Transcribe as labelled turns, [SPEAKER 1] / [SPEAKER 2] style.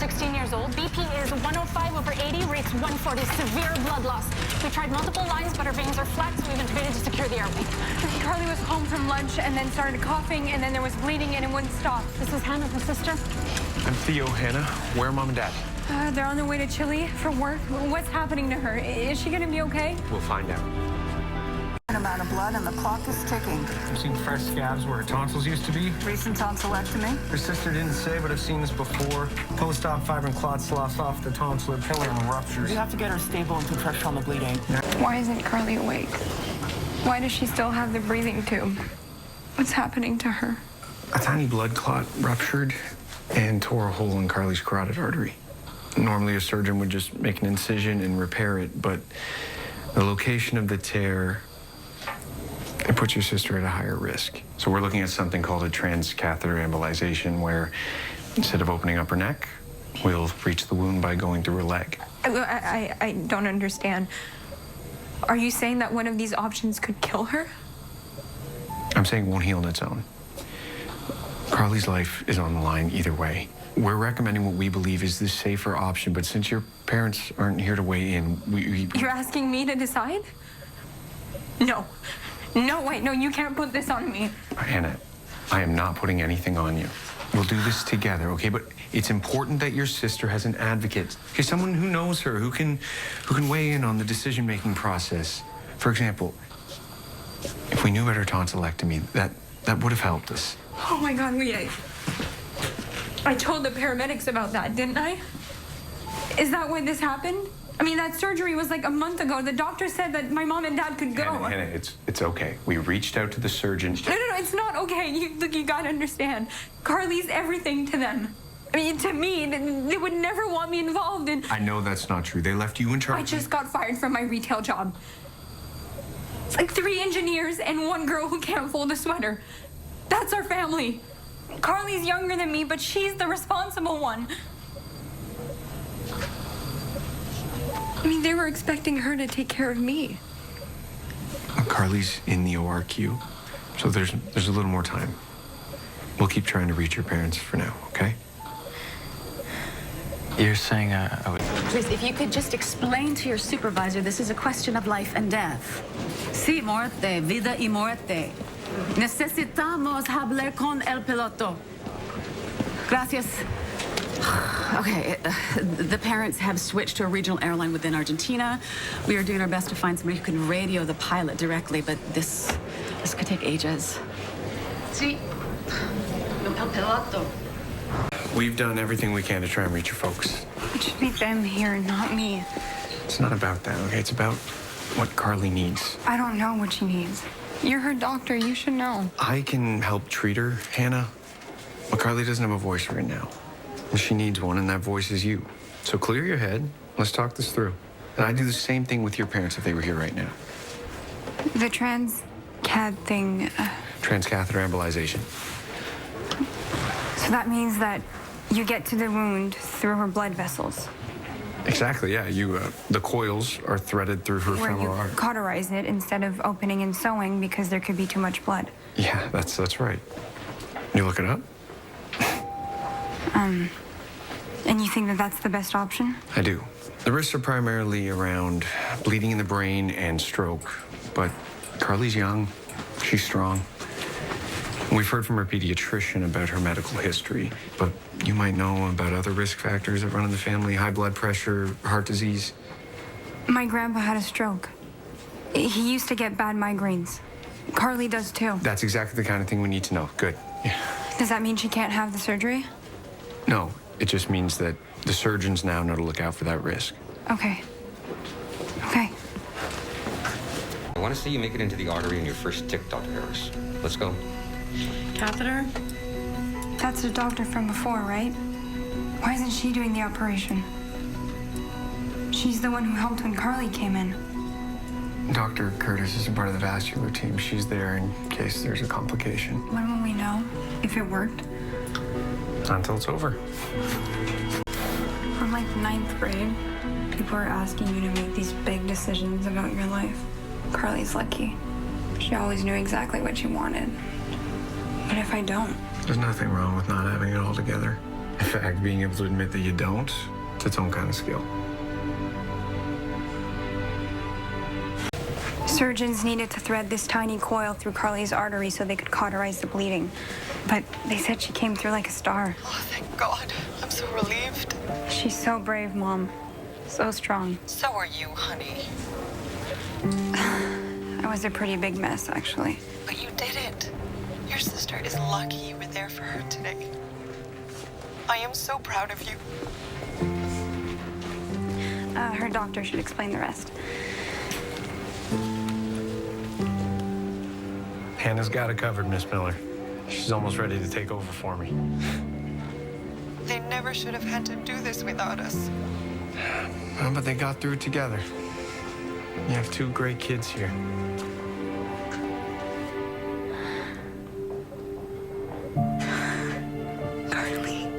[SPEAKER 1] 16 years old. BP is 105/80, rates 140, severe blood loss. We tried multiple lines, but her veins are flat, so we've intubated to secure the airway.
[SPEAKER 2] Carly was home from lunch and then started coughing, and then there was bleeding and it wouldn't stop.
[SPEAKER 1] This is Hannah, her sister.
[SPEAKER 3] I'm Theo, Hannah. Where are Mom and Dad?
[SPEAKER 2] They're on their way to Chile for work. What's happening to her? Is she gonna be okay?
[SPEAKER 3] We'll find out.
[SPEAKER 4] An amount of blood and the clock is ticking.
[SPEAKER 3] I've seen fresh scabs where her tonsils used to be.
[SPEAKER 4] Recent tonsillectomy.
[SPEAKER 3] Her sister didn't say, but I've seen this before. Post-op fibrin clot sloughs off the tonsillar pillar and ruptures.
[SPEAKER 4] You have to get her stable and put pressure on the bleeding.
[SPEAKER 2] Why isn't Carly awake? Why does she still have the breathing tube? What's happening to her?
[SPEAKER 3] A tiny blood clot ruptured and tore a hole in Carly's carotid artery. Normally, a surgeon would just make an incision and repair it, but the location of the tear, it puts your sister at a higher risk. So we're looking at something called a transcatheter embolization, where instead of opening up her neck, we'll reach the wound by going through her leg.
[SPEAKER 2] I don't understand. Are you saying that one of these options could kill her?
[SPEAKER 3] I'm saying it won't heal on its own. Carly's life is on the line either way. We're recommending what we believe is the safer option, but since your parents aren't here to weigh in,
[SPEAKER 2] You're asking me to decide? No. No, wait, no, you can't put this on me.
[SPEAKER 3] Hannah, I am not putting anything on you. We'll do this together, okay? But it's important that your sister has an advocate. Okay, someone who knows her, who can weigh in on the decision-making process. For example, if we knew about her tonsillectomy, that would have helped us.
[SPEAKER 2] Oh my God, I told the paramedics about that, didn't I? Is that when this happened? I mean, that surgery was like a month ago. The doctor said that my mom and dad could go.
[SPEAKER 3] Hannah, it's okay. We reached out to the surgeon.
[SPEAKER 2] No, it's not okay. You gotta understand. Carly's everything to them. I mean, to me, they would never want me involved in...
[SPEAKER 3] I know that's not true. They left you in charge.
[SPEAKER 2] I just got fired from my retail job. It's like 3 engineers and 1 girl who can't fold a sweater. That's our family. Carly's younger than me, but she's the responsible one. I mean, they were expecting her to take care of me.
[SPEAKER 3] Carly's in the ORQ, so there's a little more time. We'll keep trying to reach your parents for now, okay? You're saying
[SPEAKER 5] Please, if you could just explain to your supervisor, this is a question of life and death. Sí, muerte, vida y muerte. Necesitamos hablar con el piloto. Gracias. Okay, the parents have switched to a regional airline within Argentina. We are doing our best to find somebody who can radio the pilot directly, but this could take ages. Sí. El piloto.
[SPEAKER 3] We've done everything we can to try and reach your folks.
[SPEAKER 2] It should be them here, not me.
[SPEAKER 3] It's not about that, okay? It's about what Carly needs.
[SPEAKER 2] I don't know what she needs. You're her doctor. You should know.
[SPEAKER 3] I can help treat her, Hannah. But Carly doesn't have a voice right now. And she needs one, and that voice is you. So clear your head. Let's talk this through. And I'd do the same thing with your parents if they were here right now.
[SPEAKER 2] The trans-cad thing...
[SPEAKER 3] Transcatheter embolization.
[SPEAKER 2] So that means that you get to the wound through her blood vessels.
[SPEAKER 3] Exactly, yeah. The coils are threaded through her femoral artery.
[SPEAKER 2] Where you cauterize it instead of opening and sewing because there could be too much blood.
[SPEAKER 3] Yeah, that's right. You look it up?
[SPEAKER 2] And you think that that's the best option?
[SPEAKER 3] I do. The risks are primarily around bleeding in the brain and stroke. But Carly's young. She's strong. We've heard from her pediatrician about her medical history, but you might know about other risk factors that run in the family: high blood pressure, heart disease.
[SPEAKER 2] My grandpa had a stroke. He used to get bad migraines. Carly does too.
[SPEAKER 3] That's exactly the kind of thing we need to know. Good. Yeah.
[SPEAKER 2] Does that mean she can't have the surgery?
[SPEAKER 3] No, it just means that the surgeons now know to look out for that risk.
[SPEAKER 2] Okay. Okay.
[SPEAKER 6] I want to see you make it into the artery in your first tick, Dr. Harris. Let's go.
[SPEAKER 2] Catheter? That's the doctor from before, right? Why isn't she doing the operation? She's the one who helped when Carly came in.
[SPEAKER 3] Dr. Curtis is a part of the vascular team. She's there in case there's a complication.
[SPEAKER 2] When will we know if it worked?
[SPEAKER 3] Until it's over.
[SPEAKER 2] From like 9th grade, people are asking you to make these big decisions about your life. Carly's lucky. She always knew exactly what she wanted. But if I don't?
[SPEAKER 3] There's nothing wrong with not having it all together. In fact, being able to admit that you don't, it's its own kind of skill.
[SPEAKER 2] Surgeons needed to thread this tiny coil through Carly's artery so they could cauterize the bleeding. But they said she came through like a star.
[SPEAKER 7] Oh, thank God. I'm so relieved.
[SPEAKER 2] She's so brave, Mom. So strong.
[SPEAKER 7] So are you, honey.
[SPEAKER 2] I was a pretty big mess, actually.
[SPEAKER 7] But you did it. Your sister is lucky you were there for her today. I am so proud of you.
[SPEAKER 2] Her doctor should explain the rest.
[SPEAKER 3] Hannah's got it covered, Miss Miller. She's almost ready to take over for me.
[SPEAKER 7] They never should have had to do this without us.
[SPEAKER 3] Well, but they got through it together. You have two great kids here.
[SPEAKER 2] Carly.